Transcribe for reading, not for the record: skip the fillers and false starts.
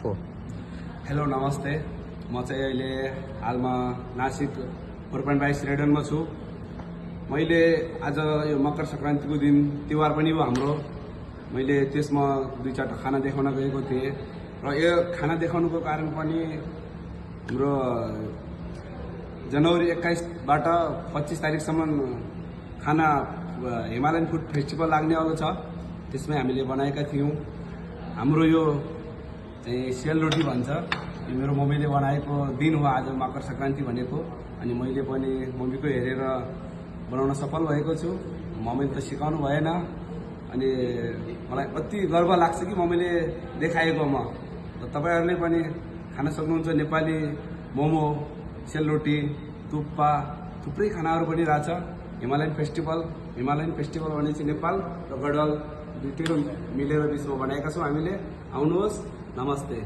Hello नमस्ते, म चाहिँ अहिले हालमा नासिक 4.22 रेडनमा छु। मैले आज यो मकर सङ्क्रान्तिको दिन तिहार पनि हो हाम्रो। मैले त्यसमा 2-4 खाना देखाउन गएको थिएँ र यो खाना देखाउनुको कारण पनि हाम्रो जनवरी 21बाट 25 तारिकसम्म खाना हिमालयन फुड फेस्टिभल लाग्नेवालो छ। त्यसमै हामीले बनाएका थियौँ। हाम्रो यो चाहिँ सेलरोटी भन्छ। यो मेरो मम्मीले बनाएको दिन हो आज मकर सङ्क्रान्ति भनेको। अनि मैले पनि मम्मीको हेरेर बनाउन सफल भएको छु। मम्मीले त सिकाउनु भएन। अनि मलाई अति गर्व लाग्छ कि मम्मीले देखाएकोमा। र तपाईँहरूले पनि खान सक्नुहुन्छ। नेपाली मोमो, सेलरोटी, थुक्पा, थुप्रै खानाहरू पनि रहेछ। हिमालयन फेस्टिभल भनेपछि नेपाल र गढवाल दुईटैको मिलेर बिचमा बनाएका छौँ हामीले। आउनुहोस्। नमस्ते।